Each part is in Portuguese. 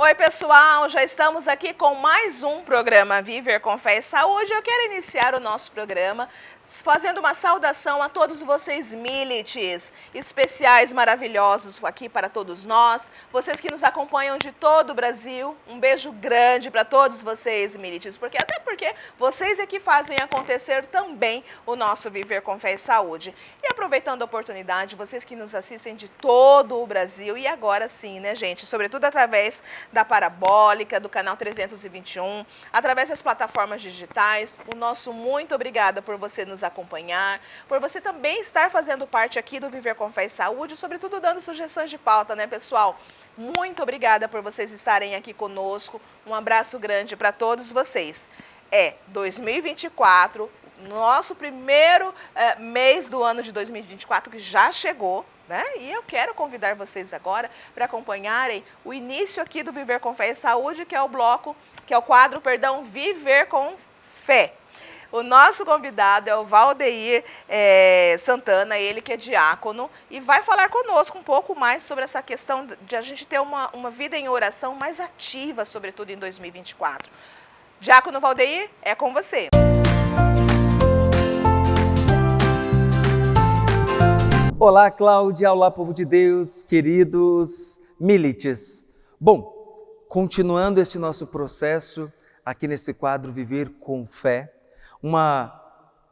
Oi, pessoal, já estamos aqui com mais um programa Viver com Fé e Saúde. Eu quero iniciar o nosso programa fazendo uma saudação a todos vocês milites, especiais, maravilhosos aqui para todos nós, vocês que nos acompanham de todo o Brasil, um beijo grande para todos vocês milites, porque vocês é que fazem acontecer também o nosso Viver com Fé e Saúde. E aproveitando a oportunidade, vocês que nos assistem de todo o Brasil e agora sim, né, gente, sobretudo através da Parabólica, do canal 321, através das plataformas digitais, o nosso muito obrigada por você nos acompanhar, por você também estar fazendo parte aqui do Viver com Fé e Saúde, sobretudo dando sugestões de pauta, né, pessoal? Muito obrigada por vocês estarem aqui conosco. Um abraço grande para todos vocês. 2024, nosso primeiro mês do ano de 2024 que já chegou, né? E eu quero convidar vocês agora para acompanharem o início aqui do Viver com Fé e Saúde, que é o quadro, Viver com Fé. O nosso convidado é o Valdeir Santana, ele que é diácono, e vai falar conosco um pouco mais sobre essa questão de a gente ter uma vida em oração mais ativa, sobretudo em 2024. Diácono Valdeir, é com você. Olá, Cláudia, olá, povo de Deus, queridos milites. Bom, continuando este nosso processo aqui nesse quadro Viver com Fé, uma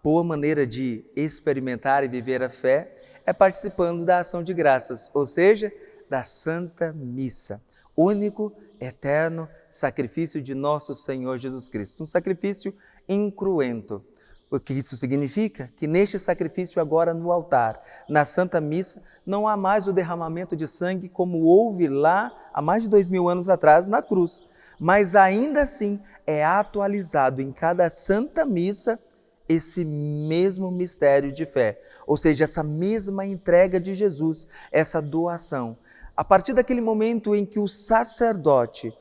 boa maneira de experimentar e viver a fé é participando da ação de graças, ou seja, da Santa Missa, único, eterno sacrifício de nosso Senhor Jesus Cristo, um sacrifício incruento. O que isso significa? Que neste sacrifício agora no altar, na Santa Missa, não há mais o derramamento de sangue como houve lá há mais de 2000 anos atrás na cruz, mas ainda assim é atualizado em cada Santa Missa esse mesmo mistério de fé, ou seja, essa mesma entrega de Jesus, essa doação. A partir daquele momento em que o sacerdote,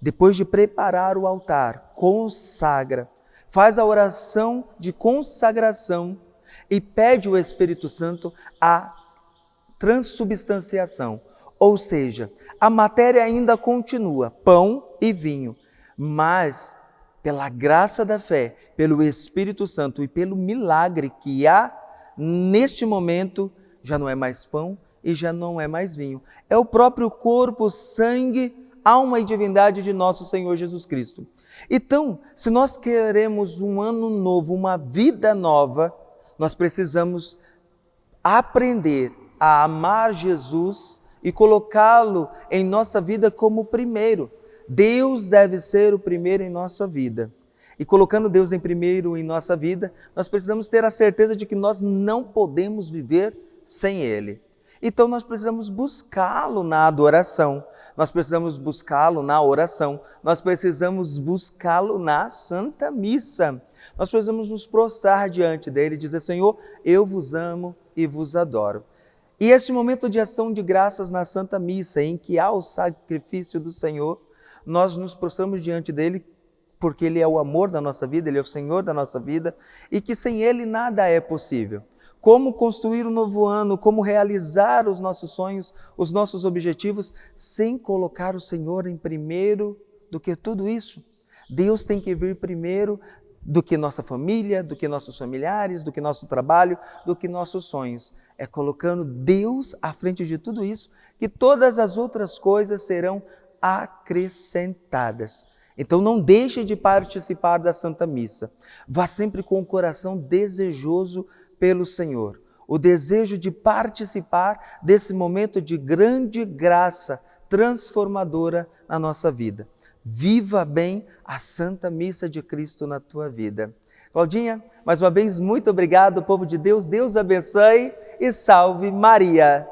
depois de preparar o altar, consagra, faz a oração de consagração e pede ao Espírito Santo a transubstanciação, ou seja, a matéria ainda continua, pão e vinho, mas pela graça da fé, pelo Espírito Santo e pelo milagre que há neste momento, já não é mais pão e já não é mais vinho. É o próprio corpo, sangue, alma e divindade de nosso Senhor Jesus Cristo. Então, se nós queremos um ano novo, uma vida nova, nós precisamos aprender a amar Jesus e colocá-lo em nossa vida como primeiro. Deus deve ser o primeiro em nossa vida. E colocando Deus em primeiro em nossa vida, nós precisamos ter a certeza de que nós não podemos viver sem Ele. Então nós precisamos buscá-lo na adoração, nós precisamos buscá-lo na oração, nós precisamos buscá-lo na Santa Missa. Nós precisamos nos prostrar diante dele e dizer: Senhor, eu vos amo e vos adoro. E este momento de ação de graças na Santa Missa, em que há o sacrifício do Senhor, nós nos prostramos diante dele porque ele é o amor da nossa vida, ele é o Senhor da nossa vida e que sem ele nada é possível. Como construir um novo ano, como realizar os nossos sonhos, os nossos objetivos, sem colocar o Senhor em primeiro do que tudo isso? Deus tem que vir primeiro do que nossa família, do que nossos familiares, do que nosso trabalho, do que nossos sonhos. É colocando Deus à frente de tudo isso que todas as outras coisas serão acrescentadas. Então não deixe de participar da Santa Missa. Vá sempre com o coração desejoso pelo Senhor. O desejo de participar desse momento de grande graça transformadora na nossa vida. Viva bem a Santa Missa de Cristo na tua vida. Claudinha, mais uma vez, muito obrigado, povo de Deus. Deus abençoe e salve Maria.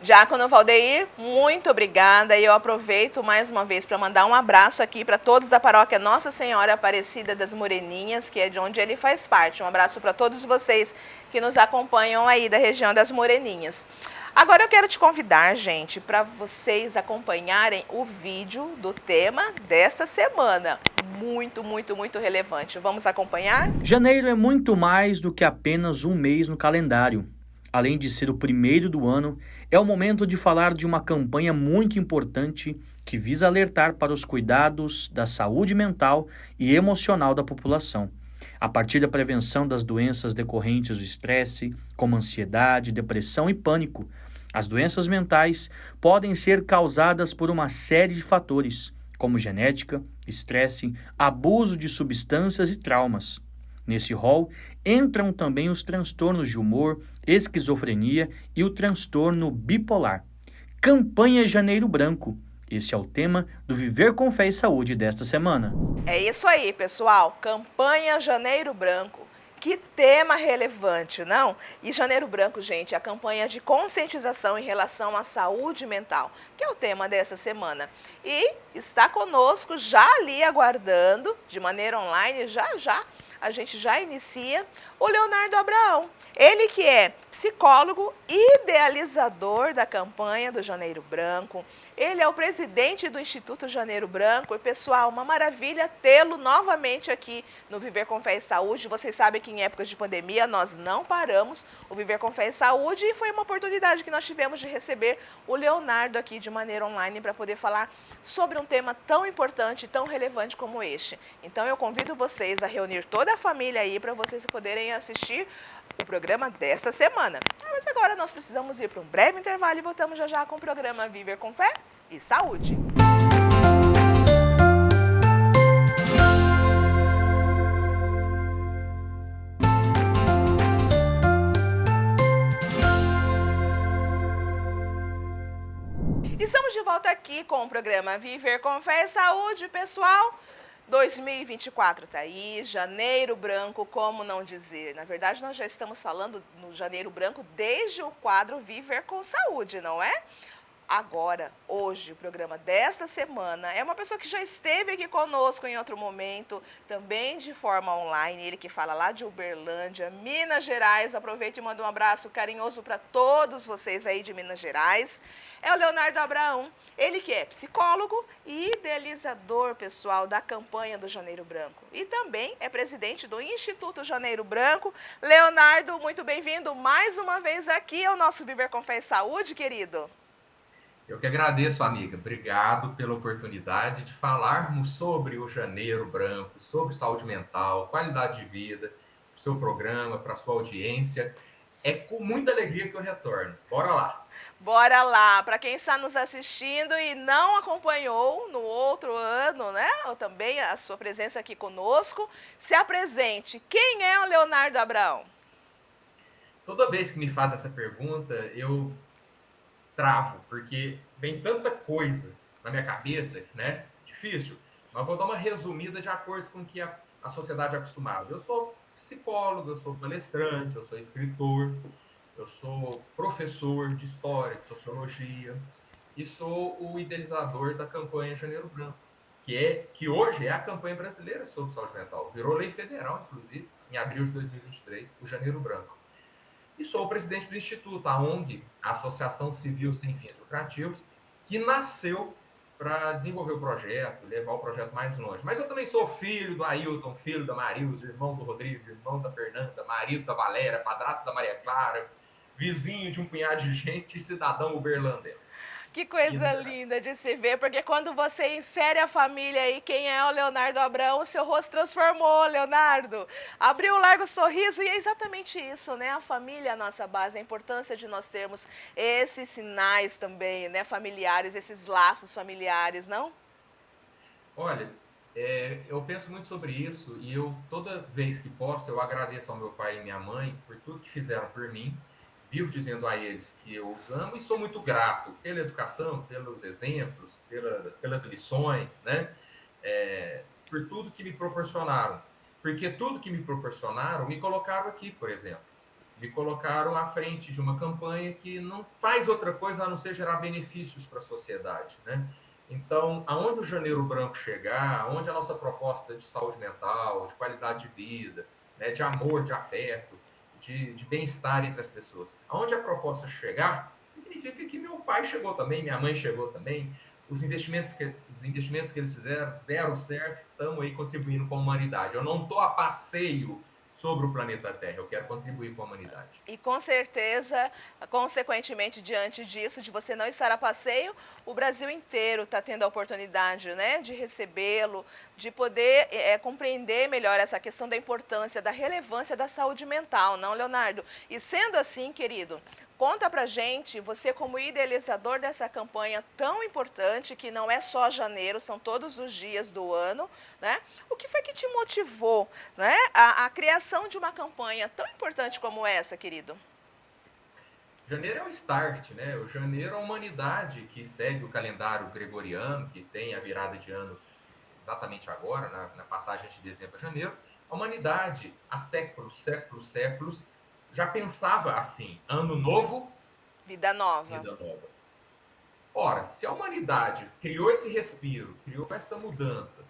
Diácono Valdeir, muito obrigada, e eu aproveito mais uma vez para mandar um abraço aqui para todos da paróquia Nossa Senhora Aparecida das Moreninhas, que é de onde ele faz parte. Um abraço para todos vocês que nos acompanham aí da região das Moreninhas. Agora eu quero te convidar, gente, para vocês acompanharem o vídeo do tema dessa semana. Muito, muito, muito relevante. Vamos acompanhar? Janeiro é muito mais do que apenas um mês no calendário. além de ser o primeiro do ano, é o momento de falar de uma campanha muito importante que visa alertar para os cuidados da saúde mental e emocional da população, a partir da prevenção das doenças decorrentes do estresse, como ansiedade, depressão e pânico. As doenças mentais podem ser causadas por uma série de fatores, como genética, estresse, abuso de substâncias e traumas. Nesse rol entram também os transtornos de humor, esquizofrenia e o transtorno bipolar. Campanha Janeiro Branco. Esse é o tema do Viver com Fé e Saúde desta semana. É isso aí, pessoal. Campanha Janeiro Branco. Que tema relevante, não? E Janeiro Branco, gente, é a campanha de conscientização em relação à saúde mental, que é o tema dessa semana. E está conosco, já ali aguardando, de maneira online, já a gente já inicia, o Leonardo Abraão. Ele que é psicólogo, idealizador da campanha do Janeiro Branco. Ele é o presidente do Instituto Janeiro Branco. E, pessoal, uma maravilha tê-lo novamente aqui no Viver com Fé e Saúde. Vocês sabem que em épocas de pandemia nós não paramos o Viver com Fé e Saúde e foi uma oportunidade que nós tivemos de receber o Leonardo aqui de maneira online para poder falar sobre um tema tão importante, tão relevante como este. Então eu convido vocês a reunir toda a família aí para vocês poderem assistir o programa desta semana. Mas agora nós precisamos ir para um breve intervalo e voltamos já já com o programa Viver com Fé e Saúde. Estamos de volta aqui com o programa Viver com Fé e Saúde, pessoal. 2024 está aí, Janeiro Branco, como não dizer? Na verdade, nós já estamos falando no Janeiro Branco desde o quadro Viver com Saúde, não é? Agora, hoje, o programa desta semana é uma pessoa que já esteve aqui conosco em outro momento, também de forma online, ele que fala lá de Uberlândia, Minas Gerais. Aproveito e mando um abraço carinhoso para todos vocês aí de Minas Gerais. É o Leonardo Abraão, ele que é psicólogo e idealizador pessoal da campanha do Janeiro Branco. E também é presidente do Instituto Janeiro Branco. Leonardo, muito bem-vindo mais uma vez aqui ao nosso Viver com Fé e Saúde, querido. Eu que agradeço, amiga. Obrigado pela oportunidade de falarmos sobre o Janeiro Branco, sobre saúde mental, qualidade de vida, o seu programa, para a sua audiência. É com muita alegria que eu retorno. Bora lá! Bora lá! Para quem está nos assistindo e não acompanhou no outro ano, né? Ou também a sua presença aqui conosco, se apresente. Quem é o Leonardo Abraão? Toda vez que me faz essa pergunta, eu travo, porque vem tanta coisa na minha cabeça, né? Difícil, mas vou dar uma resumida de acordo com o que a sociedade é acostumada. Eu sou psicólogo, eu sou palestrante, eu sou escritor, eu sou professor de história, de sociologia e sou o idealizador da campanha Janeiro Branco, que hoje é a campanha brasileira sobre saúde mental. Virou lei federal, inclusive, em abril de 2023, o Janeiro Branco. E sou o presidente do Instituto, a ONG, a Associação Civil Sem Fins Lucrativos, que nasceu para desenvolver o projeto, levar o projeto mais longe. Mas eu também sou filho do Ailton, filho da Marilza, irmão do Rodrigo, irmão da Fernanda, marido da Valéria, padrasto da Maria Clara, vizinho de um punhado de gente e cidadão uberlandense. Que coisa linda de se ver, porque quando você insere a família aí, quem é o Leonardo Abraão, o seu rosto transformou, Leonardo. Abriu um largo sorriso e é exatamente isso, né? A família é a nossa base, a importância de nós termos esses sinais também, né? Familiares, esses laços familiares, não? Olha, eu penso muito sobre isso e toda vez que posso, eu agradeço ao meu pai e minha mãe por tudo que fizeram por mim. Vivo dizendo a eles que eu os amo e sou muito grato pela educação, pelos exemplos, pelas lições, né? Por tudo que me proporcionaram. Porque tudo que me proporcionaram me colocaram aqui, por exemplo. Me colocaram à frente de uma campanha que não faz outra coisa a não ser gerar benefícios para a sociedade, né? Então, aonde o Janeiro Branco chegar, aonde a nossa proposta de saúde mental, de qualidade de vida, né, de amor, de afeto, de bem-estar entre as pessoas. Aonde a proposta chegar, significa que meu pai chegou também, minha mãe chegou também, os investimentos que eles fizeram deram certo, estamos aí contribuindo com a humanidade. Eu não estou a passeio sobre o planeta Terra, eu quero contribuir com a humanidade. E com certeza, consequentemente, diante disso, de você não estar a passeio, o Brasil inteiro está tendo a oportunidade, né, de recebê-lo, de poder compreender melhor essa questão da importância, da relevância da saúde mental, não, Leonardo? E sendo assim, querido, conta pra gente, você como idealizador dessa campanha tão importante, que não é só janeiro, são todos os dias do ano, né? O que foi que te motivou, né, a criação de uma campanha tão importante como essa, querido? Janeiro é o start, né? O janeiro é a humanidade que segue o calendário gregoriano, que tem a virada de ano exatamente agora, na passagem de dezembro a janeiro. A humanidade, há séculos, séculos, séculos, já pensava assim: ano novo, Vida nova. vida nova. Ora, se a humanidade criou esse respiro, criou essa mudança,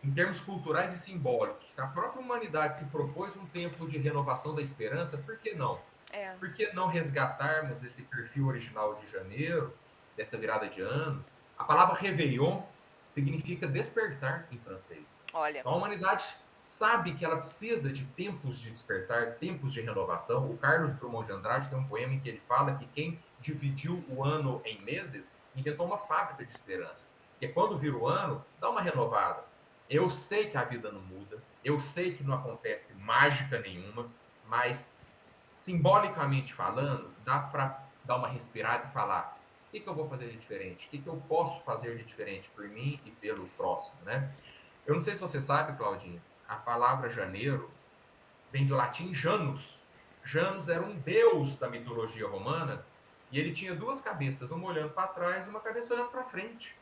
em termos culturais e simbólicos, se a própria humanidade se propôs um tempo de renovação da esperança, por que não? É, Por que não resgatarmos esse perfil original de janeiro, dessa virada de ano? A palavra réveillon significa despertar em francês. olha, Então a humanidade sabe que ela precisa de tempos de despertar, tempos de renovação. O Carlos Drummond de Andrade tem um poema em que ele fala que quem dividiu o ano em meses inventou uma fábrica de esperança. Que é quando vira o ano, dá uma renovada. Eu sei que a vida não muda, eu sei que não acontece mágica nenhuma, mas simbolicamente falando, dá para dar uma respirada e falar: o que, que eu vou fazer de diferente? O que, que eu posso fazer de diferente por mim e pelo próximo, né? Eu não sei se você sabe, Claudinha, a palavra janeiro vem do latim Janus. Janus era um deus da mitologia romana e ele tinha duas cabeças, uma olhando para trás e uma cabeça olhando para frente.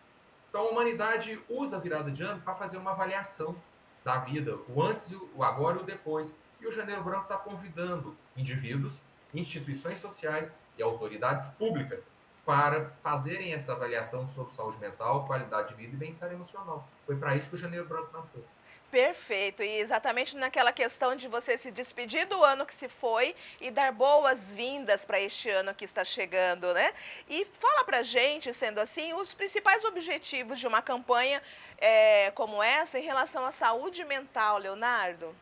Então a humanidade usa a virada de ano para fazer uma avaliação da vida, o antes, o agora e o depois. E o Janeiro Branco está convidando indivíduos, instituições sociais e autoridades públicas para fazerem essa avaliação sobre saúde mental, qualidade de vida e bem-estar emocional. Foi para isso que o Janeiro Branco nasceu. perfeito. E exatamente naquela questão de você se despedir do ano que se foi e dar boas-vindas para este ano que está chegando, né? E fala pra gente, sendo assim, os principais objetivos de uma campanha como essa em relação à saúde mental, Leonardo.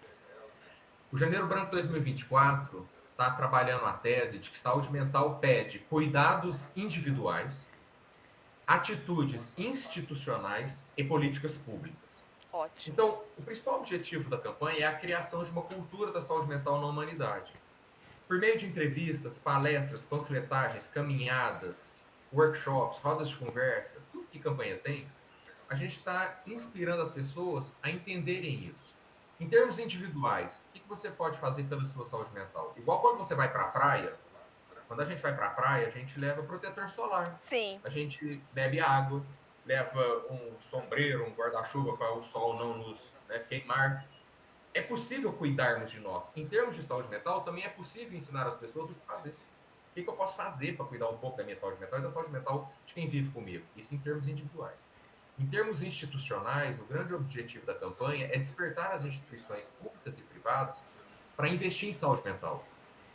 O Janeiro Branco 2024 está trabalhando a tese de que saúde mental pede cuidados individuais, atitudes institucionais e políticas públicas. Ótimo. Então, o principal objetivo da campanha é a criação de uma cultura da saúde mental na humanidade. Por meio de entrevistas, palestras, panfletagens, caminhadas, workshops, rodas de conversa, tudo que campanha tem, a gente está inspirando as pessoas a entenderem isso. Em termos individuais, o que você pode fazer pela sua saúde mental? Igual quando você vai para a praia, quando a gente vai para a praia, a gente leva protetor solar, Sim, a gente bebe água, leva um sombreiro, um guarda-chuva para o sol não nos, né, queimar. É possível cuidarmos de nós. Em termos de saúde mental, também é possível ensinar as pessoas o que fazer. O que eu posso fazer para cuidar um pouco da minha saúde mental e da saúde mental de quem vive comigo? Isso em termos individuais. Em termos institucionais, o grande objetivo da campanha é despertar as instituições públicas e privadas para investir em saúde mental.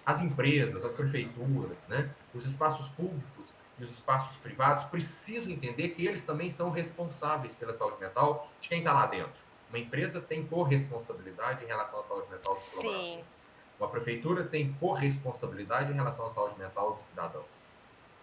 As empresas, as prefeituras, né, os espaços públicos e os espaços privados precisam entender que eles também são responsáveis pela saúde mental de quem está lá dentro. Uma empresa tem corresponsabilidade em relação à saúde mental dos sim. colaboradores. Uma prefeitura tem corresponsabilidade em relação à saúde mental dos cidadãos.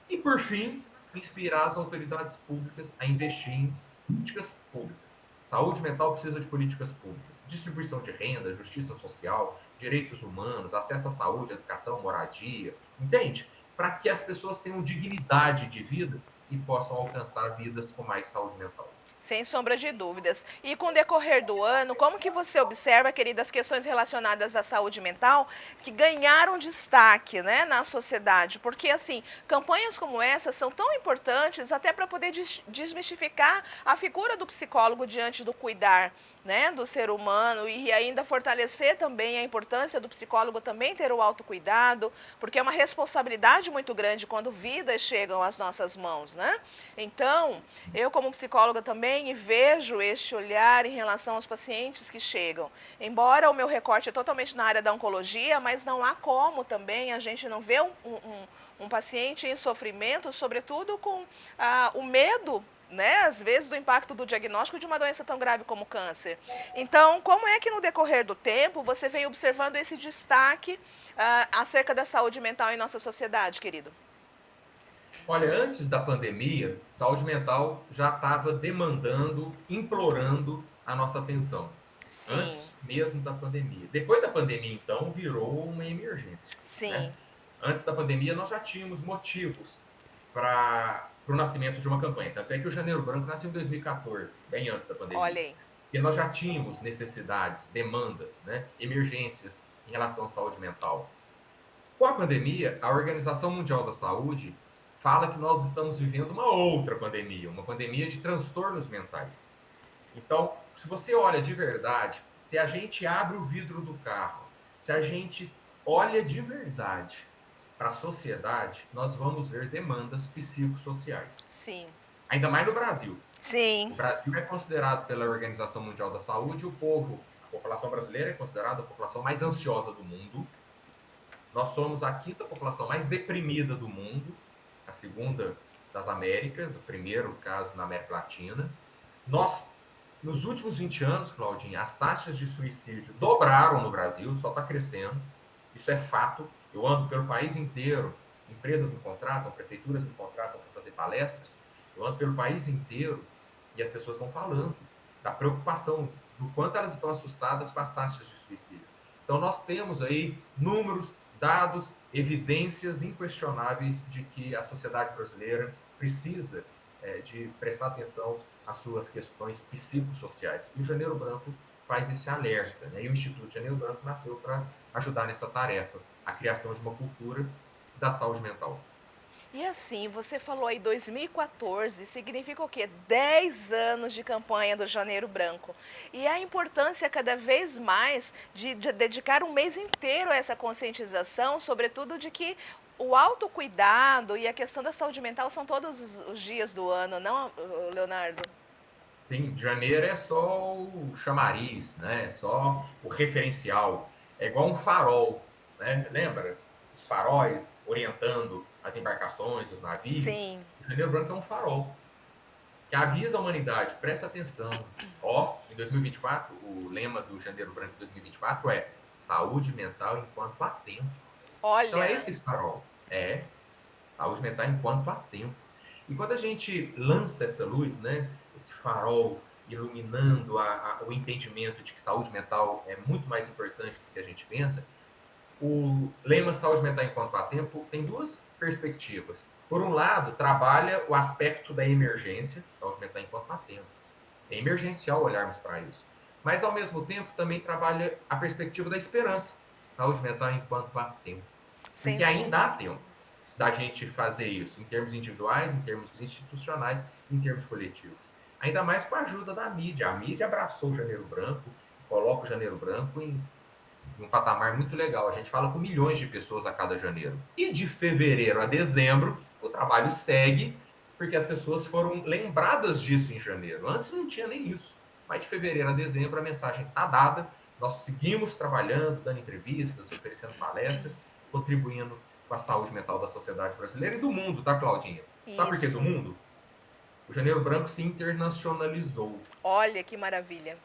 E, por fim, inspirar as autoridades públicas a investir em políticas públicas. Saúde mental precisa de políticas públicas, distribuição de renda, justiça social, direitos humanos, acesso à saúde, educação, moradia, entende? Para que as pessoas tenham dignidade de vida e possam alcançar vidas com mais saúde mental. Sem sombra de dúvidas. E com o decorrer do ano, como que você observa, querida, as questões relacionadas à saúde mental que ganharam destaque, né, na sociedade? Porque, assim, campanhas como essa são tão importantes até para poder desmistificar a figura do psicólogo diante do cuidar, né, do ser humano e ainda fortalecer também a importância do psicólogo também ter o autocuidado, porque é uma responsabilidade muito grande quando vidas chegam às nossas mãos, né? Então, eu como psicóloga também vejo este olhar em relação aos pacientes que chegam. Embora o meu recorte é totalmente na área da oncologia, mas não há como também a gente não ver um paciente em sofrimento, sobretudo com o medo né, às vezes, do impacto do diagnóstico de uma doença tão grave como câncer. Então, como é que no decorrer do tempo você vem observando esse destaque acerca da saúde mental em nossa sociedade, querido? Olha, antes da pandemia, saúde mental já estava demandando, implorando a nossa atenção. Sim, Antes mesmo da pandemia. Depois da pandemia, então, virou uma emergência, sim. né? Antes da pandemia, nós já tínhamos motivos para o nascimento de uma campanha. Tanto é que o Janeiro Branco nasceu em 2014, bem antes da Olha pandemia. aí. E nós já tínhamos necessidades, demandas, né? Emergências em relação à saúde mental. Com a pandemia, a Organização Mundial da Saúde fala que nós estamos vivendo uma pandemia de transtornos mentais. Então, se você olha de verdade, se a gente abre o vidro do carro, se a gente olha de verdade para a sociedade, nós vamos ver demandas psicossociais. Sim, Ainda mais no Brasil. sim, O Brasil é considerado pela Organização Mundial da Saúde, a população brasileira é considerada a população mais ansiosa do mundo. Nós somos a quinta população mais deprimida do mundo, a segunda das Américas, o primeiro caso na América Latina. Nós, nos últimos 20 anos, Claudinha, as taxas de suicídio dobraram no Brasil, só está crescendo. Isso é fato. Eu ando pelo país inteiro, empresas me contratam, prefeituras me contratam para fazer palestras. Eu ando pelo país inteiro e as pessoas estão falando da preocupação, do quanto elas estão assustadas com as taxas de suicídio. Então, nós temos aí números, dados, evidências inquestionáveis de que a sociedade brasileira precisa de prestar atenção às suas questões psicossociais. E o Janeiro Branco faz esse alerta, né? E o Instituto Janeiro Branco nasceu para ajudar nessa tarefa, a criação de uma cultura da saúde mental. e assim, você falou aí 2014, significa o quê? 10 anos de campanha do Janeiro Branco. E a importância cada vez mais de dedicar um mês inteiro a essa conscientização, sobretudo de que o autocuidado e a questão da saúde mental são todos os dias do ano, não, Leonardo? Sim, janeiro é só o chamariz, né? É só o referencial. É igual um farol, né? Lembra? Os faróis orientando as embarcações, os navios. Sim. O Janeiro Branco é um farol que avisa a humanidade, presta atenção. Ó, em 2024, o lema do Janeiro Branco 2024 é saúde mental enquanto há tempo. Então é Olha, esse farol. É saúde mental enquanto há tempo. E quando a gente lança essa luz, né, esse farol iluminando o entendimento de que saúde mental é muito mais importante do que a gente pensa, o lema saúde mental enquanto há tempo tem duas perspectivas. Por um lado, trabalha o aspecto da emergência, saúde mental enquanto há tempo. É emergencial olharmos para isso. Mas, ao mesmo tempo, também trabalha a perspectiva da esperança, saúde mental enquanto há tempo. sem Porque ainda há sombra. tempo da gente fazer isso, em termos individuais, em termos institucionais, em termos coletivos. Ainda mais com a ajuda da mídia. A mídia abraçou o Janeiro Branco, coloca o Janeiro Branco em um patamar muito legal. A gente fala com milhões de pessoas a cada janeiro. E de fevereiro a dezembro, o trabalho segue, porque as pessoas foram lembradas disso em janeiro. Antes não tinha nem isso. Mas de fevereiro a dezembro a mensagem está dada. Nós seguimos trabalhando, dando entrevistas, oferecendo palestras, contribuindo com a saúde mental da sociedade brasileira e do mundo, tá, Claudinha? Sabe por que do Isso. mundo? O Janeiro Branco se internacionalizou. Olha que maravilha.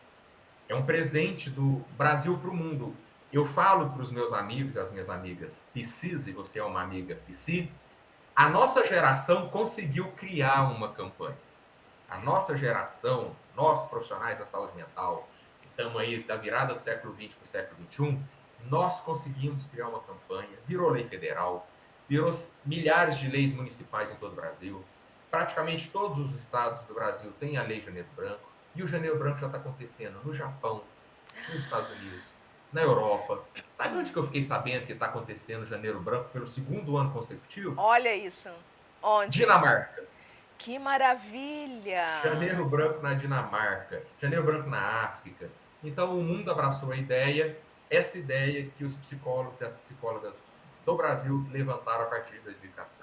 É um presente do Brasil para o mundo. Eu falo para os meus amigos e as minhas amigas PSIs, e você é uma amiga PSI, a nossa geração conseguiu criar uma campanha. A nossa geração, nós profissionais da saúde mental, que estamos aí da virada do século XX para o século XXI, nós conseguimos criar uma campanha, virou lei federal, virou milhares de leis municipais em todo o Brasil. Praticamente todos os estados do Brasil têm a Lei Janeiro Branco, e o Janeiro Branco já está acontecendo no Japão, nos Estados Unidos, na Europa. Sabe onde que eu fiquei sabendo que está acontecendo o Janeiro Branco pelo segundo ano consecutivo? Olha isso. Onde? Dinamarca. Que maravilha! Janeiro Branco na Dinamarca, Janeiro Branco na África. Então o mundo abraçou a ideia, essa ideia que os psicólogos e as psicólogas do Brasil levantaram a partir de 2014.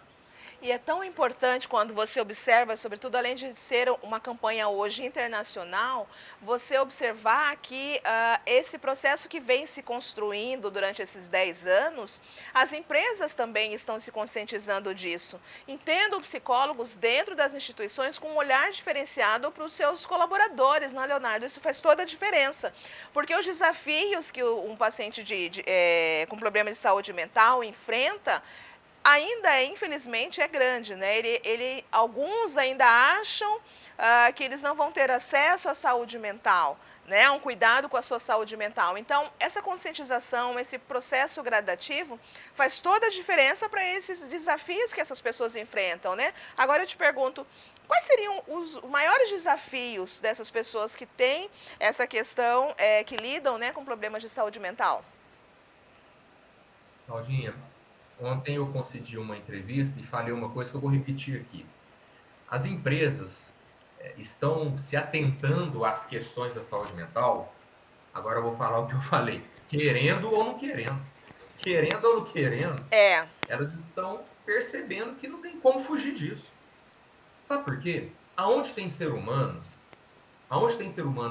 E é tão importante quando você observa, sobretudo além de ser uma campanha hoje internacional, você observar que esse processo que vem se construindo durante esses 10 anos, as empresas também estão se conscientizando disso. Entendam psicólogos dentro das instituições com um olhar diferenciado para os seus colaboradores, não, Leonardo? Isso faz toda a diferença. Porque os desafios que um paciente com problema de saúde mental enfrenta, ainda infelizmente é grande, né? Alguns ainda acham que eles não vão ter acesso à saúde mental, né? Um cuidado com a sua saúde mental. Então, essa conscientização, esse processo gradativo faz toda a diferença para esses desafios que essas pessoas enfrentam, né? Agora eu te pergunto, quais seriam os maiores desafios dessas pessoas que têm essa questão, que lidam, né, com problemas de saúde mental? Claudinha, ontem eu concedi uma entrevista e falei uma coisa que eu vou repetir aqui. As empresas estão se atentando às questões da saúde mental. Agora eu vou falar o que eu falei. Querendo ou não querendo. Querendo ou não querendo, É, elas estão percebendo que não tem como fugir disso. Sabe por quê? Aonde tem ser humano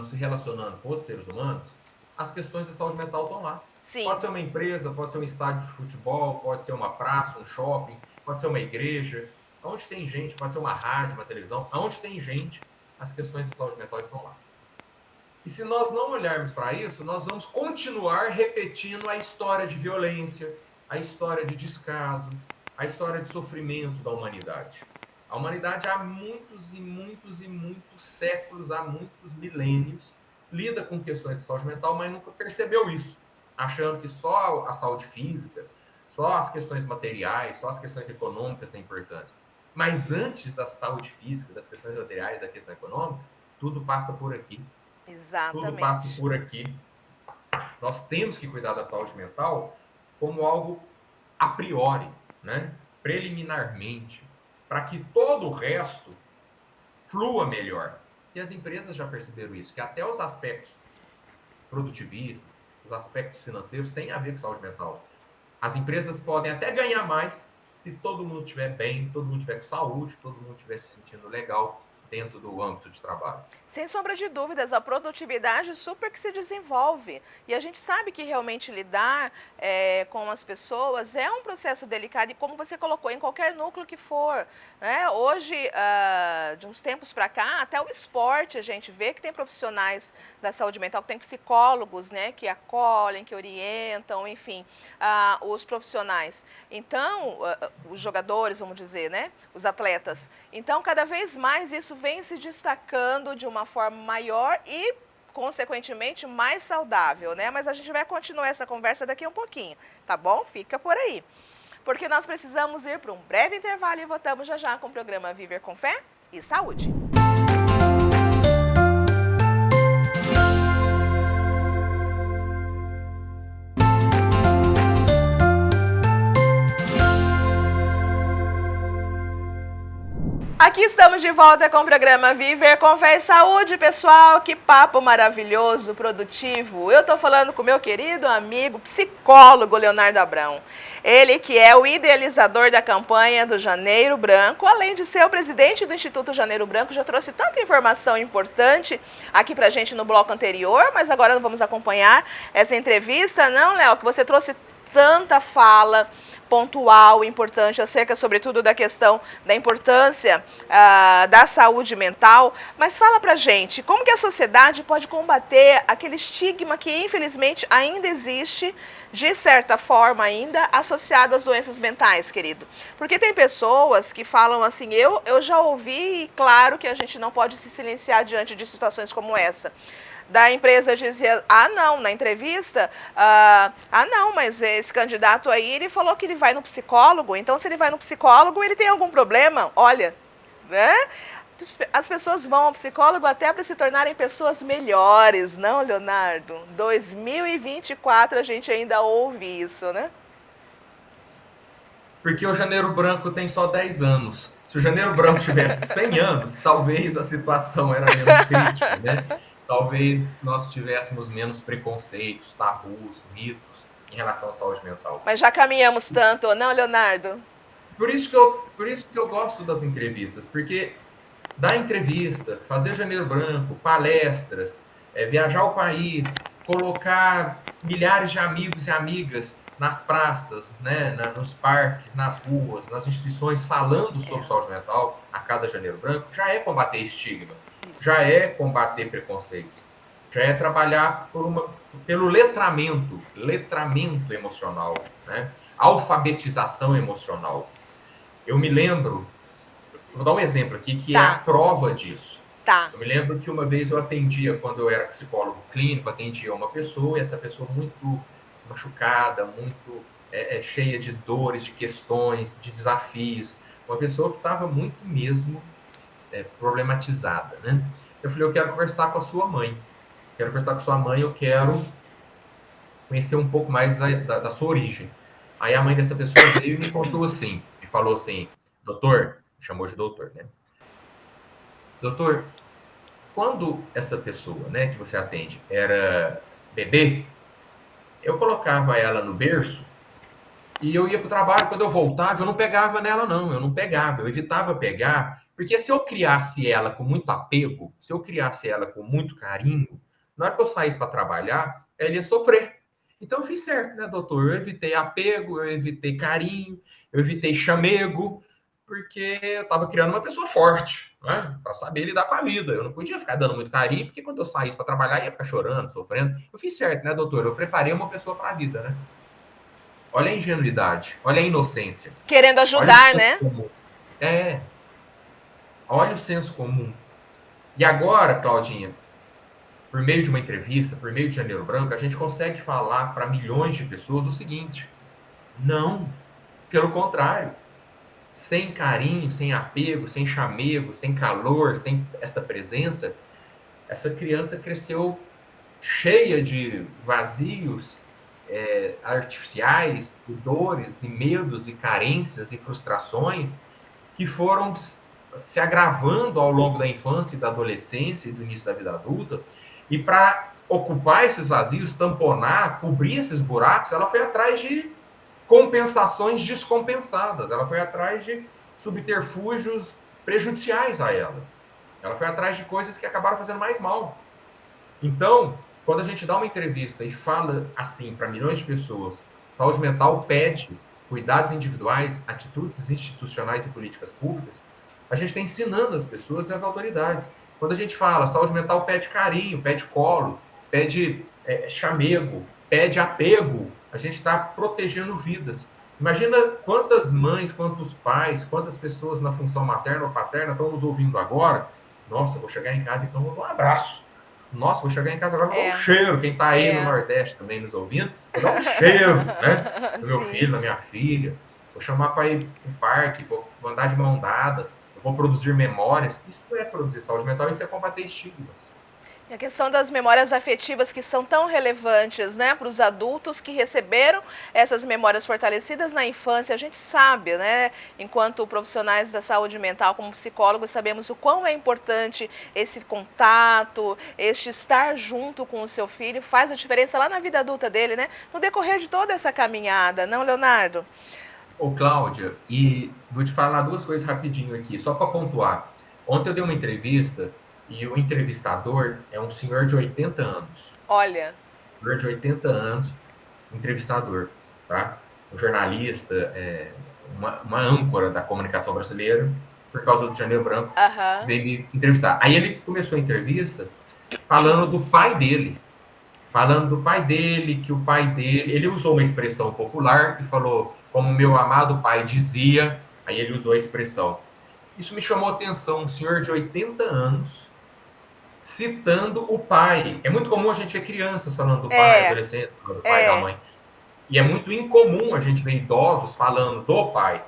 se relacionando com outros seres humanos, as questões da saúde mental estão lá. sim. Pode ser uma empresa, pode ser um estádio de futebol, pode ser uma praça, um shopping, pode ser uma igreja. Aonde tem gente, pode ser uma rádio, uma televisão. Aonde tem gente, as questões da saúde mental estão lá. E se nós não olharmos para isso, nós vamos continuar repetindo a história de violência, a história de descaso, a história de sofrimento da humanidade. A humanidade há muitos e muitos e muitos séculos, há muitos milênios, lida com questões de saúde mental, mas nunca percebeu isso, achando que só a saúde física, só as questões materiais, só as questões econômicas têm importância. Mas antes da saúde física, das questões materiais, da questão econômica, tudo passa por aqui. Tudo passa Exatamente. por aqui. Nós temos que cuidar da saúde mental como algo a priori, né? Preliminarmente, para que todo o resto flua melhor. E as empresas já perceberam isso, que até os aspectos produtivistas, os aspectos financeiros têm a ver com saúde mental. As empresas podem até ganhar mais se todo mundo estiver bem, todo mundo estiver com saúde, todo mundo estiver se sentindo legal dentro do âmbito de trabalho. Sem sombra de dúvidas, a produtividade super que se desenvolve. E a gente sabe que realmente lidar com as pessoas é um processo delicado, e como você colocou, em qualquer núcleo que for, né? Hoje, de uns tempos para cá, até o esporte, a gente vê que tem profissionais da saúde mental, que tem psicólogos, né, que acolhem, que orientam, enfim, os profissionais. Então, os jogadores, vamos dizer, né, os atletas. Então, cada vez mais isso vem se destacando de uma forma maior e, consequentemente, mais saudável, né? Mas a gente vai continuar essa conversa daqui a um pouquinho, tá bom? Fica por aí. Porque nós precisamos ir para um breve intervalo e voltamos já já com o programa Viver com Fé e Saúde. Aqui estamos de volta com o programa Viver com Fé e Saúde, pessoal. Que papo maravilhoso, produtivo. Eu estou falando com o meu querido amigo psicólogo Leonardo Abrão. Ele que é o idealizador da campanha do Janeiro Branco, além de ser o presidente do Instituto Janeiro Branco, já trouxe tanta informação importante aqui pra gente no bloco anterior, mas agora vamos acompanhar essa entrevista, não, Léo, que você trouxe tanta fala pontual, importante, acerca, sobretudo, da questão da importância da saúde mental. Mas fala pra gente, como que a sociedade pode combater aquele estigma que, infelizmente, ainda existe, de certa forma ainda, associado às doenças mentais, querido? Porque tem pessoas que falam assim, eu já ouvi, claro que a gente não pode se silenciar diante de situações como essa. Da empresa dizia, não, na entrevista, não, mas esse candidato aí, ele falou que ele vai no psicólogo, então se ele vai no psicólogo, ele tem algum problema? Olha, né? As pessoas vão ao psicólogo até para se tornarem pessoas melhores, não, Leonardo? 2024 a gente ainda ouve isso, né? Porque o Janeiro Branco tem só 10 anos. Se o Janeiro Branco tivesse 100 anos, talvez a situação era menos crítica, né? Talvez nós tivéssemos menos preconceitos, tabus, mitos em relação à saúde mental. Mas já caminhamos tanto, não, Leonardo? por isso que eu gosto das entrevistas, porque dar entrevista, fazer Janeiro Branco, palestras, viajar o país, colocar milhares de amigos e amigas nas praças, né, nos parques, nas ruas, nas instituições, falando sobre saúde mental a cada Janeiro Branco, já é combater estigma, já é combater preconceitos, já é trabalhar pelo letramento emocional, né? Alfabetização emocional. Eu me lembro, vou dar um exemplo aqui que é a prova disso. Eu me lembro que uma vez eu atendia, quando eu era psicólogo clínico, atendia uma pessoa, e essa pessoa muito machucada, muito cheia de dores, de questões, de desafios. Uma pessoa que estava muito mesmo problematizada, né? Eu falei, eu quero conversar com a sua mãe. Quero conversar com a sua mãe, eu quero conhecer um pouco mais da sua origem. Aí a mãe dessa pessoa veio e me contou assim, me falou assim, doutor, me chamou de doutor, né? Doutor, quando essa pessoa, né, que você atende, era bebê, eu colocava ela no berço e eu ia para o trabalho, quando eu voltava, eu não pegava nela não, eu não pegava, eu evitava pegar, porque se eu criasse ela com muito apego, se eu criasse ela com muito carinho, na hora que eu saísse para trabalhar, ela ia sofrer. Então eu fiz certo, né, doutor? Eu evitei apego, eu evitei carinho, eu evitei chamego, porque eu estava criando uma pessoa forte, né? Para saber lidar com a vida. Eu não podia ficar dando muito carinho, porque quando eu saísse para trabalhar, ia ficar chorando, sofrendo. Eu fiz certo, né, doutor? Eu preparei uma pessoa para a vida, né? Olha a ingenuidade, olha a inocência. Querendo ajudar, né? Comum. Olha o senso comum. E agora, Claudinha, por meio de uma entrevista, por meio de Janeiro Branco, a gente consegue falar para milhões de pessoas o seguinte: não, pelo contrário, sem carinho, sem apego, sem chamego, sem calor, sem essa presença, essa criança cresceu cheia de vazios artificiais, de dores e medos e carências e frustrações que foram se agravando ao longo da infância e da adolescência e do início da vida adulta. E para ocupar esses vazios, tamponar, cobrir esses buracos, ela foi atrás de compensações descompensadas. Ela foi atrás de subterfúgios prejudiciais a ela. Ela foi atrás de coisas que acabaram fazendo mais mal. Então, quando a gente dá uma entrevista e fala assim para milhões de pessoas, saúde mental pede cuidados individuais, atitudes institucionais e políticas públicas, a gente está ensinando as pessoas e as autoridades. Quando a gente fala, saúde mental pede carinho, pede colo, pede chamego, pede apego, a gente está protegendo vidas. Imagina quantas mães, quantos pais, quantas pessoas na função materna ou paterna estão nos ouvindo agora. Nossa, vou chegar em casa, então vou dar um abraço. Nossa, vou chegar em casa agora, vou dar um cheiro. Quem está aí no Nordeste também nos ouvindo, vou dar um cheiro, né? Do meu filho, da minha filha. Vou chamar para ir para o parque, vou andar de mão dadas, vou produzir memórias. Isso é produzir saúde mental, isso é combater estigmas. E a questão das memórias afetivas que são tão relevantes, né, para os adultos que receberam essas memórias fortalecidas na infância, a gente sabe, né, enquanto profissionais da saúde mental, como psicólogos, sabemos o quão é importante esse contato, este estar junto com o seu filho, faz a diferença lá na vida adulta dele, né, no decorrer de toda essa caminhada, não, Leonardo? Ô, Cláudia, e vou te falar duas coisas rapidinho aqui, só para pontuar. Ontem eu dei uma entrevista e o entrevistador é um senhor de 80 anos. Olha. Senhor de 80 anos, entrevistador, tá? Um jornalista, uma âncora da comunicação brasileira, por causa do Janeiro Branco, veio me entrevistar. Aí ele começou a entrevista falando do pai dele. Que o pai dele... Ele usou uma expressão popular e falou, como meu amado pai dizia, aí ele usou a expressão. Isso me chamou a atenção, um senhor de 80 anos citando o pai. É muito comum a gente ver crianças falando do pai, adolescentes falando do pai, da mãe. E é muito incomum a gente ver idosos falando do pai.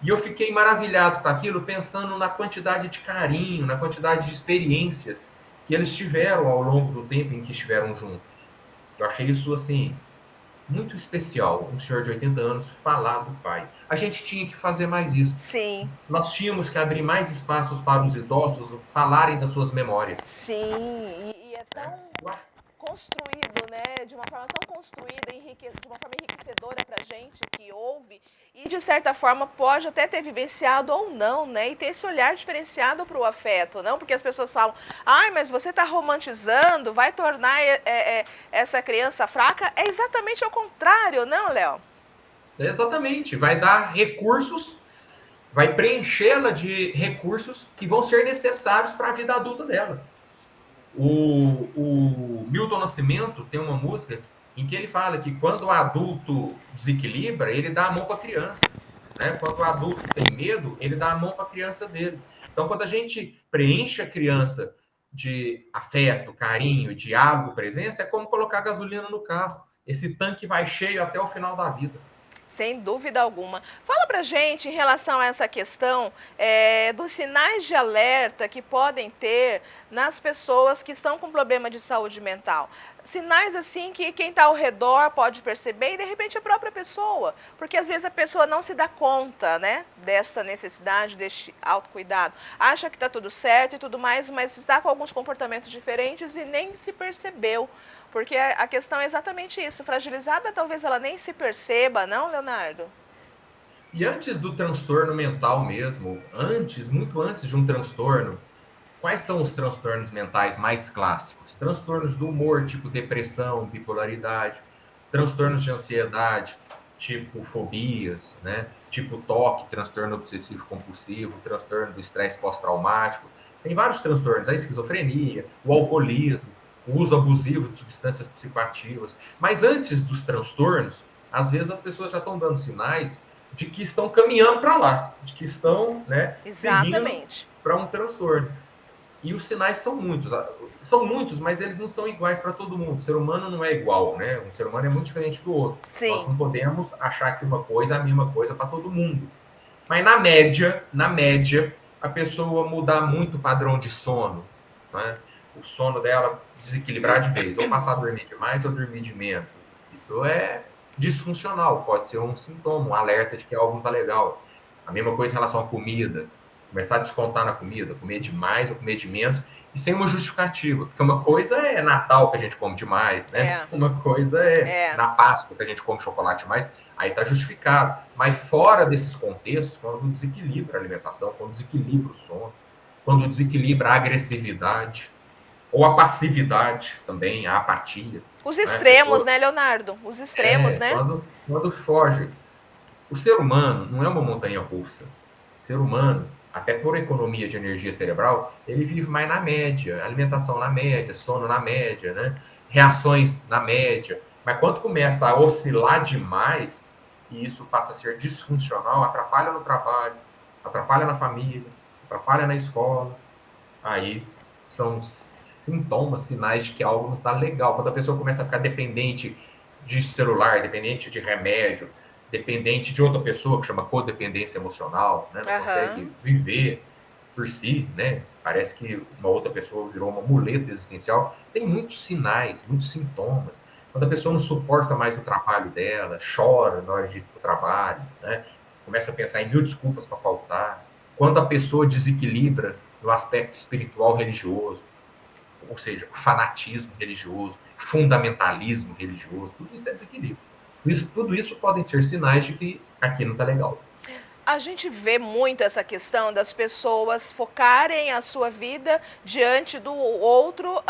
E eu fiquei maravilhado com aquilo, pensando na quantidade de carinho, na quantidade de experiências que eles tiveram ao longo do tempo em que estiveram juntos. Eu achei isso, assim, muito especial, um senhor de 80 anos falar do pai. A gente tinha que fazer mais isso. Sim. Nós tínhamos que abrir mais espaços para os idosos falarem das suas memórias. Sim, e é tão construído, né, de uma forma tão construída, de uma forma enriquecedora para a gente que ouve e, de certa forma, pode até ter vivenciado ou não, né? E ter esse olhar diferenciado para o afeto, não? Porque as pessoas falam, ai, mas você está romantizando, vai tornar essa criança fraca. É exatamente ao contrário, não, Léo? Exatamente, vai dar recursos, vai preenchê-la de recursos que vão ser necessários para a vida adulta dela. O Milton Nascimento tem uma música em que ele fala que quando o adulto desequilibra, ele dá a mão para a criança. Né? Quando o adulto tem medo, ele dá a mão para a criança dele. Então, quando a gente preenche a criança de afeto, carinho, diálogo, presença, é como colocar gasolina no carro. Esse tanque vai cheio até o final da vida. Sem dúvida alguma. Fala pra gente em relação a essa questão dos sinais de alerta que podem ter nas pessoas que estão com problema de saúde mental. Sinais assim que quem está ao redor pode perceber e de repente a própria pessoa. Porque às vezes a pessoa não se dá conta, né, dessa necessidade, deste autocuidado. Acha que está tudo certo e tudo mais, mas está com alguns comportamentos diferentes e nem se percebeu. Porque a questão é exatamente isso. Fragilizada, talvez ela nem se perceba, não, Leonardo? E antes do transtorno mental mesmo, muito antes de um transtorno, quais são os transtornos mentais mais clássicos? Transtornos do humor, tipo depressão, bipolaridade, transtornos de ansiedade, tipo fobias, né? Tipo TOC, transtorno obsessivo compulsivo, transtorno do estresse pós-traumático. Tem vários transtornos, a esquizofrenia, o alcoolismo, o uso abusivo de substâncias psicoativas. Mas antes dos transtornos, às vezes as pessoas já estão dando sinais de que estão caminhando para lá, de que estão, né, seguindo para um transtorno. E os sinais são muitos, mas eles não são iguais para todo mundo. O ser humano não é igual, né? Um ser humano é muito diferente do outro. Sim. Nós não podemos achar que uma coisa é a mesma coisa para todo mundo. Mas na média, a pessoa mudar muito o padrão de sono, né? O sono dela desequilibrar de vez, ou passar a dormir demais ou dormir de menos. Isso é disfuncional, pode ser um sintoma, um alerta de que algo não está legal. A mesma coisa em relação à comida. Começar a descontar na comida, comer demais ou comer de menos, e sem uma justificativa. Porque uma coisa é Natal que a gente come demais, né? Uma coisa é na Páscoa que a gente come chocolate demais, aí tá justificado. Mas fora desses contextos, quando desequilibra a alimentação, quando desequilibra o sono, quando desequilibra a agressividade, ou a passividade também, a apatia. Os extremos, né, Leonardo? Os extremos, né? Quando foge. O ser humano não é uma montanha russa. O ser humano, até por economia de energia cerebral, ele vive mais na média, alimentação na média, sono na média, né? Reações na média. Mas quando começa a oscilar demais, e isso passa a ser disfuncional, atrapalha no trabalho, atrapalha na família, atrapalha na escola, aí são sintomas, sinais de que algo não está legal. Quando a pessoa começa a ficar dependente de celular, dependente de remédio, dependente de outra pessoa, que chama codependência emocional, né? Não consegue viver por si, né? Parece que uma outra pessoa virou uma muleta existencial. Tem muitos sinais, muitos sintomas. Quando a pessoa não suporta mais o trabalho dela, chora na hora de ir para o trabalho, né? Começa a pensar em mil desculpas para faltar. Quando a pessoa desequilibra no aspecto espiritual religioso, ou seja, fanatismo religioso, fundamentalismo religioso, tudo isso é desequilíbrio. Tudo isso podem ser sinais de que aqui não está legal. A gente vê muito essa questão das pessoas focarem a sua vida diante do outro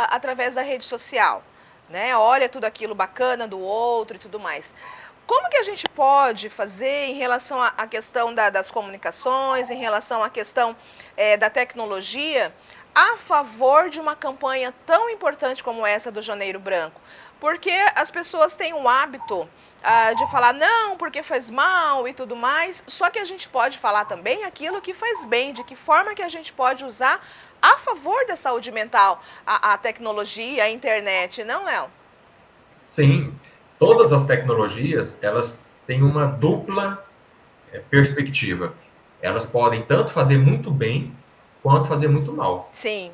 através da rede social, né? Olha tudo aquilo bacana do outro e tudo mais. Como que a gente pode fazer em relação à questão das comunicações, em relação à questão da tecnologia, a favor de uma campanha tão importante como essa do Janeiro Branco? Porque as pessoas têm um hábito de falar não, porque faz mal e tudo mais, só que a gente pode falar também aquilo que faz bem, de que forma que a gente pode usar a favor da saúde mental, a tecnologia, a internet, não, Léo? Sim, todas as tecnologias, elas têm uma dupla perspectiva. Elas podem tanto fazer muito bem, quanto fazer muito mal. Sim.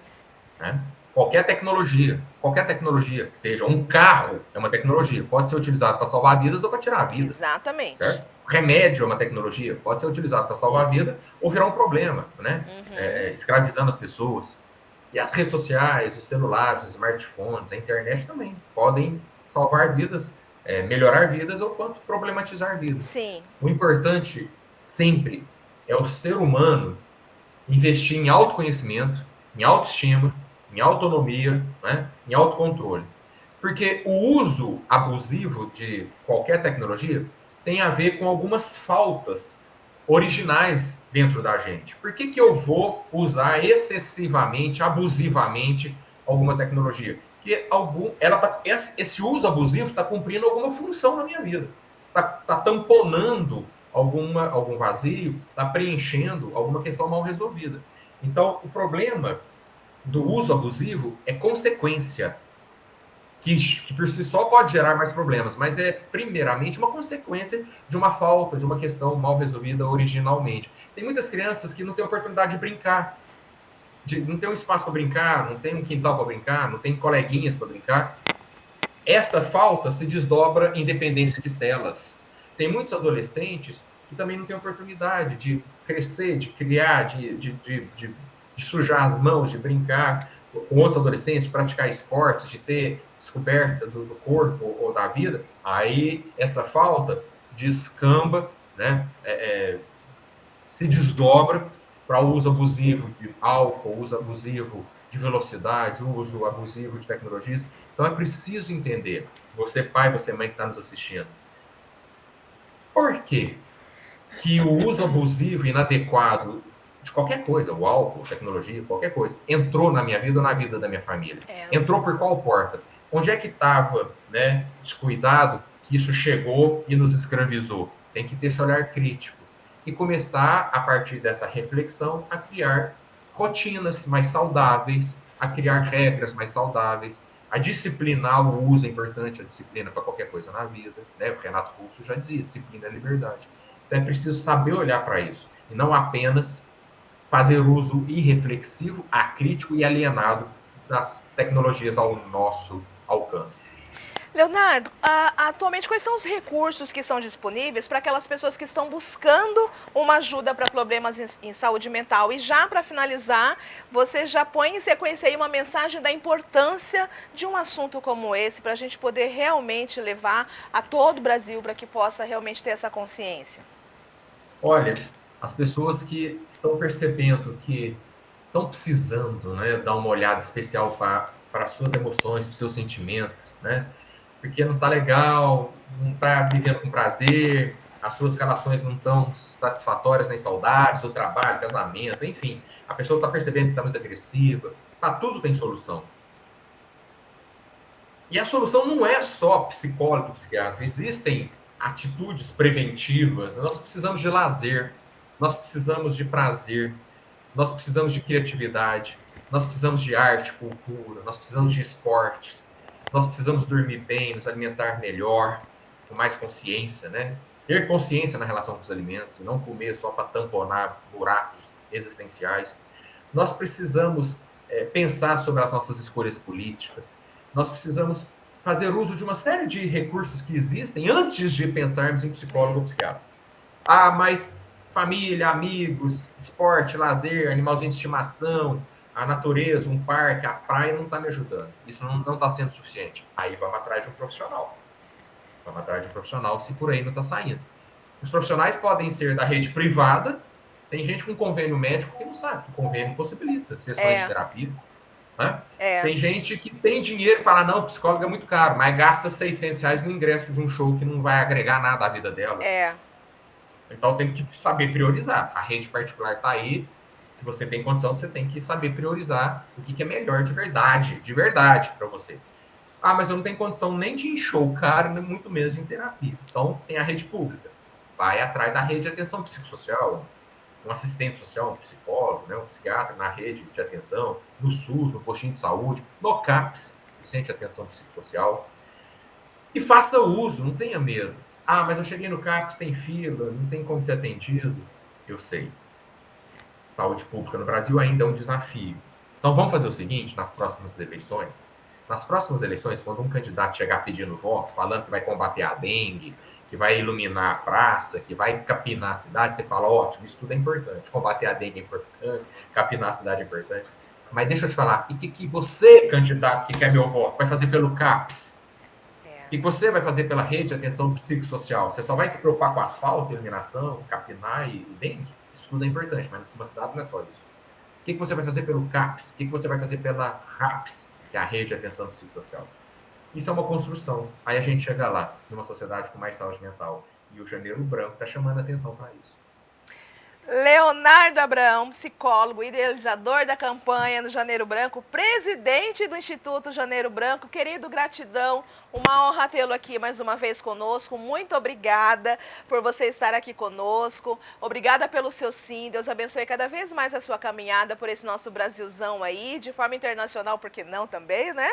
Né? Qualquer tecnologia que seja um carro, é uma tecnologia, pode ser utilizado para salvar vidas ou para tirar vidas. Exatamente. Certo? Remédio é uma tecnologia, pode ser utilizado para salvar a vida ou virar um problema, né? Escravizando as pessoas. E as redes sociais, os celulares, os smartphones, a internet também podem salvar vidas, melhorar vidas ou quanto problematizar vidas. Sim. O importante sempre é o ser humano investir em autoconhecimento, em autoestima, em autonomia, né, em autocontrole. Porque o uso abusivo de qualquer tecnologia tem a ver com algumas faltas originais dentro da gente. Por que eu vou usar excessivamente, abusivamente alguma tecnologia? Porque esse uso abusivo está cumprindo alguma função na minha vida. Está tamponando algum vazio, está preenchendo alguma questão mal resolvida. Então, o problema do uso abusivo é consequência, que por si só pode gerar mais problemas, mas é primeiramente uma consequência de uma falta, de uma questão mal resolvida originalmente. Tem muitas crianças que não têm oportunidade de brincar, não tem um espaço para brincar, não tem um quintal para brincar, não tem coleguinhas para brincar. Essa falta se desdobra em dependência de telas. Tem muitos adolescentes que também não têm oportunidade de crescer, de criar, de sujar as mãos, de brincar com outros adolescentes, de praticar esportes, de ter descoberta do corpo ou da vida. Aí essa falta descamba, né, se desdobra para o uso abusivo de álcool, uso abusivo de velocidade, uso abusivo de tecnologias. Então é preciso entender, você pai, você mãe que está nos assistindo, por quê que o uso abusivo e inadequado de qualquer coisa, o álcool, tecnologia, qualquer coisa, entrou na minha vida ou na vida da minha família? Entrou por qual porta? Onde é que estava, né, descuidado que isso chegou e nos escravizou? Tem que ter esse olhar crítico e começar, a partir dessa reflexão, a criar rotinas mais saudáveis, a criar regras mais saudáveis, a disciplinar o uso. É importante a disciplina para qualquer coisa na vida, né? O Renato Russo já dizia, disciplina é liberdade. Então é preciso saber olhar para isso e não apenas fazer uso irreflexivo, acrítico e alienado das tecnologias ao nosso alcance. Leonardo, atualmente quais são os recursos que são disponíveis para aquelas pessoas que estão buscando uma ajuda para problemas em saúde mental? E já para finalizar, você já põe em sequência aí uma mensagem da importância de um assunto como esse, para a gente poder realmente levar a todo o Brasil para que possa realmente ter essa consciência. Olha, as pessoas que estão percebendo que estão precisando, né, dar uma olhada especial para suas emoções, para seus sentimentos, né? Porque não está legal, não está vivendo com prazer, as suas relações não estão satisfatórias nem saudáveis, o trabalho, casamento, enfim. A pessoa está percebendo que está muito agressiva. Para tudo tem solução. E a solução não é só psicólogo e psiquiatra. Existem atitudes preventivas. Nós precisamos de lazer, nós precisamos de prazer, nós precisamos de criatividade, nós precisamos de arte, cultura, nós precisamos de esportes, nós precisamos dormir bem, nos alimentar melhor, com mais consciência, né? Ter consciência na relação com os alimentos e não comer só para tamponar buracos existenciais. Nós precisamos pensar sobre as nossas escolhas políticas. Nós precisamos fazer uso de uma série de recursos que existem antes de pensarmos em psicólogo ou psiquiatra. Mas família, amigos, esporte, lazer, animalzinho de estimação, a natureza, um parque, a praia não está me ajudando. Isso não está sendo suficiente. Aí vamos atrás de um profissional. Vamos atrás de um profissional se por aí não está saindo. Os profissionais podem ser da rede privada. Tem gente com convênio médico que não sabe que convênio possibilita sessões de terapia. Né? Tem gente que tem dinheiro e fala, não, psicólogo é muito caro, mas gasta R$600 no ingresso de um show que não vai agregar nada à vida dela. Então tem que saber priorizar. A rede particular está aí. Se você tem condição, você tem que saber priorizar o que é melhor de verdade para você. Mas eu não tenho condição nem de ir em show caro, nem muito menos em terapia. Então tem a rede pública. Vai atrás da rede de atenção psicossocial, um assistente social, um psicólogo, né, um psiquiatra na rede de atenção, no SUS, no postinho de saúde, no CAPS, o Centro de Atenção Psicossocial. E faça uso, não tenha medo. Mas eu cheguei no CAPS, tem fila, não tem como ser atendido. Eu sei. Saúde pública no Brasil ainda é um desafio. Então vamos fazer o seguinte, nas próximas eleições, quando um candidato chegar pedindo voto, falando que vai combater a dengue, que vai iluminar a praça, que vai capinar a cidade, você fala, ótimo, isso tudo é importante. Combater a dengue é importante, capinar a cidade é importante. Mas deixa eu te falar, e que você, candidato que quer meu voto, vai fazer pelo CAPS? que você vai fazer pela rede de atenção psicossocial? Você só vai se preocupar com asfalto, iluminação, capinar e dengue? Isso tudo é importante, mas uma cidade não é só isso. O que você vai fazer pelo CAPS? O que você vai fazer pela RAPS, que é a rede de atenção psicossocial? Isso é uma construção. Aí a gente chega lá, numa sociedade com mais saúde mental. E o Janeiro Branco está chamando a atenção para isso. Leonardo Abraão, psicólogo, idealizador da campanha do Janeiro Branco, presidente do Instituto Janeiro Branco. Querido, gratidão, uma honra tê-lo aqui mais uma vez conosco. Muito obrigada por você estar aqui conosco. Obrigada pelo seu sim. Deus abençoe cada vez mais a sua caminhada por esse nosso Brasilzão aí, de forma internacional, porque não também, né?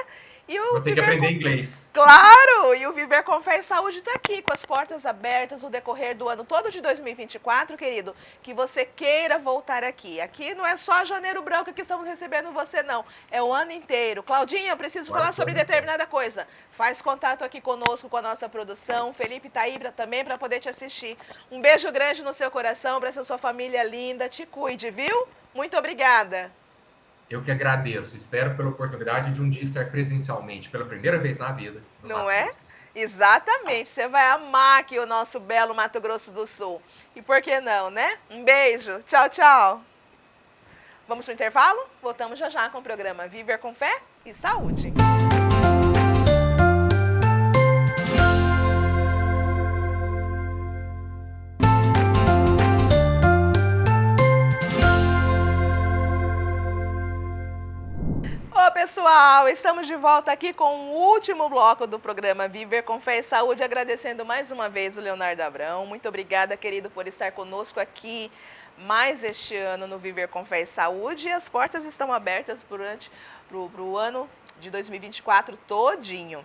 Vou ter que aprender inglês. Claro! E o Viver com Fé e Saúde está aqui, com as portas abertas no decorrer do ano todo de 2024, querido, que você queira voltar aqui. Aqui não é só Janeiro Branco que estamos recebendo você, não. É o ano inteiro. Claudinha, eu preciso falar sobre determinada coisa. Faz contato aqui conosco, com a nossa produção. Felipe tá aí também para poder te assistir. Um beijo grande no seu coração, para essa sua família linda. Te cuide, viu? Muito obrigada. Eu que agradeço. Espero pela oportunidade de um dia estar presencialmente, pela primeira vez na vida. Não é? Exatamente. Você vai amar aqui o nosso belo Mato Grosso do Sul. E por que não, né? Um beijo. Tchau, tchau. Vamos para o intervalo? Voltamos já já com o programa Viver com Fé e Saúde. Pessoal, estamos de volta aqui com o último bloco do programa Viver com Fé e Saúde, agradecendo mais uma vez o Leonardo Abraão. Muito obrigada, querido, por estar conosco aqui mais este ano no Viver com Fé e Saúde. E as portas estão abertas para o ano de 2024 todinho.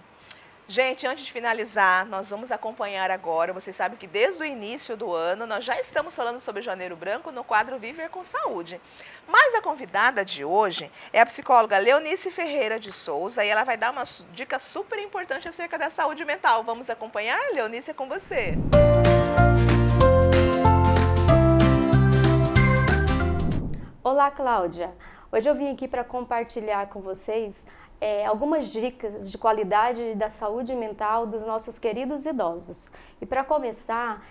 Gente, antes de finalizar, nós vamos acompanhar agora, vocês sabem que desde o início do ano nós já estamos falando sobre Janeiro Branco no quadro Viver com Saúde. Mas a convidada de hoje é a psicóloga Leonice Ferreira de Souza e ela vai dar uma dica super importante acerca da saúde mental. Vamos acompanhar? Leonice, é com você. Olá, Cláudia. Hoje eu vim aqui para compartilhar com vocês algumas dicas de qualidade da saúde mental dos nossos queridos idosos. E para começar,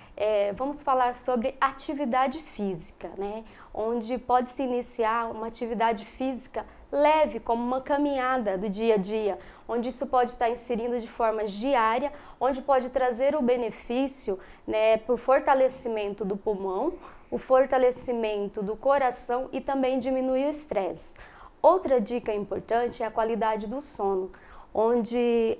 vamos falar sobre atividade física, né? Onde pode se iniciar uma atividade física leve, como uma caminhada do dia a dia, onde isso pode estar inserindo de forma diária, onde pode trazer o benefício, né, por fortalecimento do pulmão, o fortalecimento do coração e também diminuir o estresse. Outra dica importante é a qualidade do sono, onde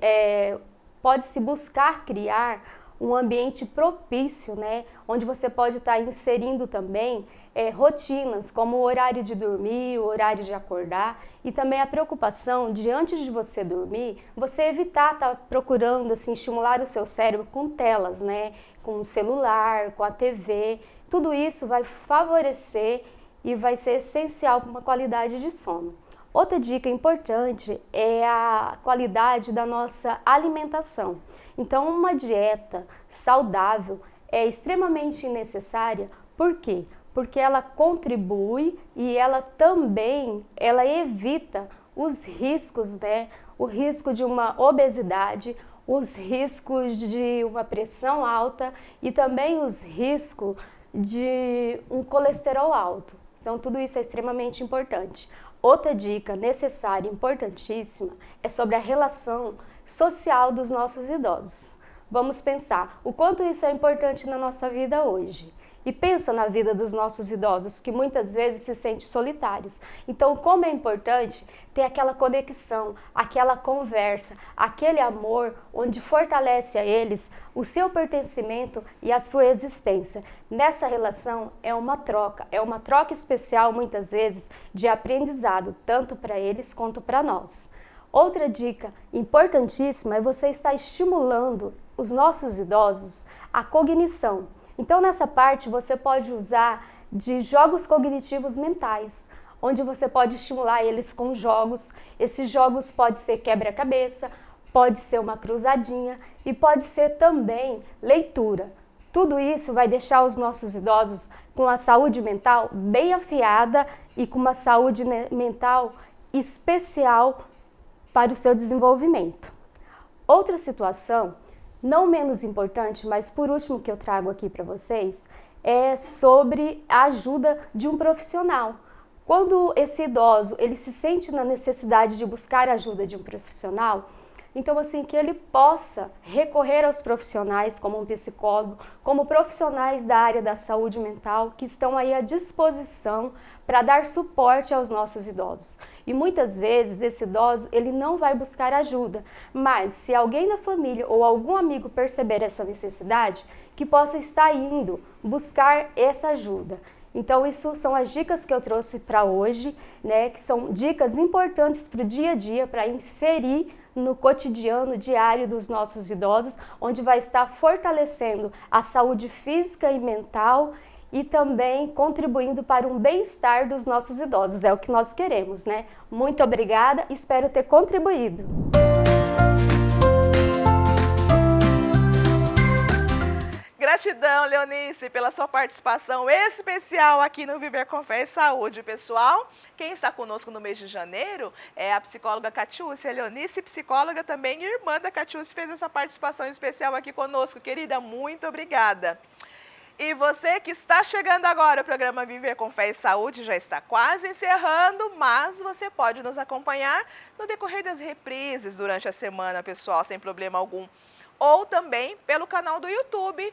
pode-se buscar criar um ambiente propício, né, onde você pode estar inserindo também rotinas, como o horário de dormir, o horário de acordar e também a preocupação de, antes de você dormir, você evitar estar procurando assim, estimular o seu cérebro com telas, né, com o celular, com a TV. Tudo isso vai favorecer e vai ser essencial para uma qualidade de sono. Outra dica importante é a qualidade da nossa alimentação. Então, uma dieta saudável é extremamente necessária. Por quê? Porque ela contribui e ela também evita os riscos, né? O risco de uma obesidade, os riscos de uma pressão alta e também os riscos de um colesterol alto. Então, tudo isso é extremamente importante. Outra dica necessária e importantíssima é sobre a relação social dos nossos idosos. Vamos pensar o quanto isso é importante na nossa vida hoje. E pensa na vida dos nossos idosos, que muitas vezes se sentem solitários. Então, como é importante ter aquela conexão, aquela conversa, aquele amor, onde fortalece a eles o seu pertencimento e a sua existência. Nessa relação é uma troca especial, muitas vezes, de aprendizado, tanto para eles quanto para nós. Outra dica importantíssima é você estar estimulando os nossos idosos a cognição. Então, nessa parte, você pode usar de jogos cognitivos mentais, onde você pode estimular eles com jogos. Esses jogos podem ser quebra-cabeça, pode ser uma cruzadinha e pode ser também leitura. Tudo isso vai deixar os nossos idosos com a saúde mental bem afiada e com uma saúde mental especial para o seu desenvolvimento. Outra situação, não menos importante, mas por último que eu trago aqui para vocês, é sobre a ajuda de um profissional. Quando esse idoso ele se sente na necessidade de buscar a ajuda de um profissional, então assim, que ele possa recorrer aos profissionais como um psicólogo, como profissionais da área da saúde mental que estão aí à disposição para dar suporte aos nossos idosos. E muitas vezes esse idoso ele não vai buscar ajuda, mas se alguém da família ou algum amigo perceber essa necessidade, que possa estar indo buscar essa ajuda. Então, isso são as dicas que eu trouxe para hoje, né? Que são dicas importantes para o dia a dia, para inserir no cotidiano diário dos nossos idosos, onde vai estar fortalecendo a saúde física e mental e também contribuindo para um bem-estar dos nossos idosos. É o que nós queremos, né? Muito obrigada, espero ter contribuído. Gratidão, Leonice, pela sua participação especial aqui no Viver com Fé e Saúde, pessoal. Quem está conosco no mês de janeiro é a psicóloga Catiúcia. A Leonice, psicóloga também, e irmã da Catiúcia, fez essa participação especial aqui conosco. Querida, muito obrigada. E você que está chegando agora, o programa Viver com Fé e Saúde já está quase encerrando, mas você pode nos acompanhar no decorrer das reprises durante a semana, pessoal, sem problema algum. Ou também pelo canal do YouTube.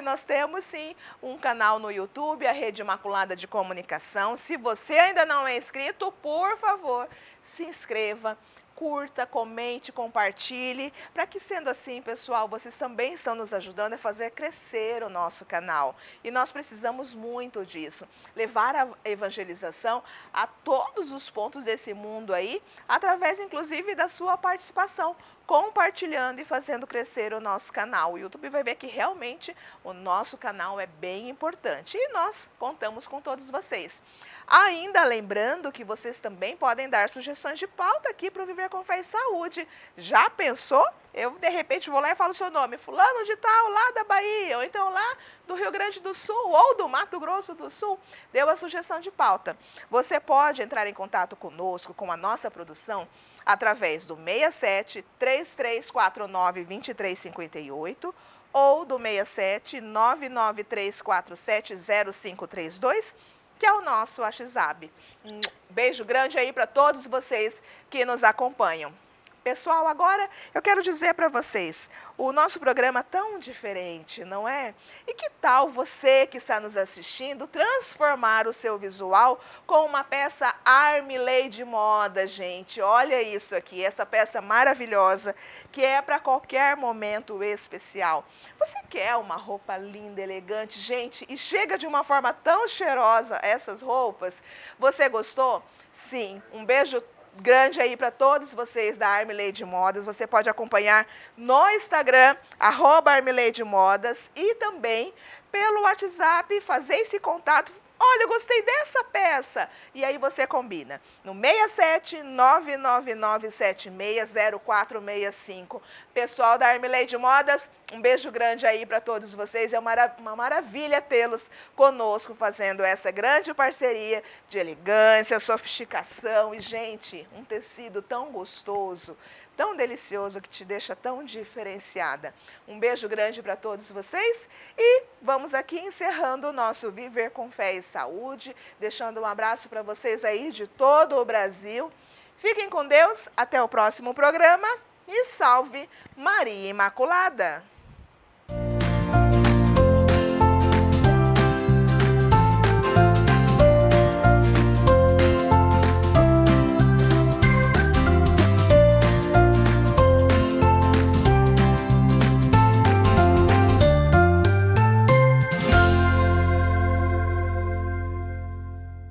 Nós temos sim um canal no YouTube, a Rede Imaculada de Comunicação. Se você ainda não é inscrito, por favor, se inscreva. Curta, comente, compartilhe, para que sendo assim, pessoal, vocês também estão nos ajudando a fazer crescer o nosso canal. E nós precisamos muito disso, levar a evangelização a todos os pontos desse mundo aí, através inclusive da sua participação, compartilhando e fazendo crescer o nosso canal. O YouTube vai ver que realmente o nosso canal é bem importante e nós contamos com todos vocês. Ainda lembrando que vocês também podem dar sugestões de pauta aqui para o Viver com Fé e Saúde. Já pensou? Eu, de repente, vou lá e falo o seu nome. Fulano de tal, lá da Bahia, ou então lá do Rio Grande do Sul, ou do Mato Grosso do Sul. Deu a sugestão de pauta. Você pode entrar em contato conosco, com a nossa produção, através do 67 3349 2358 ou do 67 99347 0532, que é o nosso WhatsApp. Um beijo grande aí para todos vocês que nos acompanham. Pessoal, agora eu quero dizer para vocês, o nosso programa é tão diferente, não é? E que tal você que está nos assistindo transformar o seu visual com uma peça Armilei de moda, gente? Olha isso aqui, essa peça maravilhosa, que é para qualquer momento especial. Você quer uma roupa linda, elegante, gente, e chega de uma forma tão cheirosa essas roupas? Você gostou? Sim, um beijo grande aí para todos vocês da Armilei de Modas. Você pode acompanhar no Instagram, @ArmileiDeModas, e também pelo WhatsApp, fazer esse contato. Olha, eu gostei dessa peça. E aí você combina no 67 999760465. Pessoal da Armilei de Modas, um beijo grande aí para todos vocês. É uma maravilha tê-los conosco fazendo essa grande parceria de elegância, sofisticação e, gente, um tecido tão gostoso, tão delicioso, que te deixa tão diferenciada. Um beijo grande para todos vocês e vamos aqui encerrando o nosso Viver com Fé e Saúde, deixando um abraço para vocês aí de todo o Brasil. Fiquem com Deus, até o próximo programa e salve Maria Imaculada!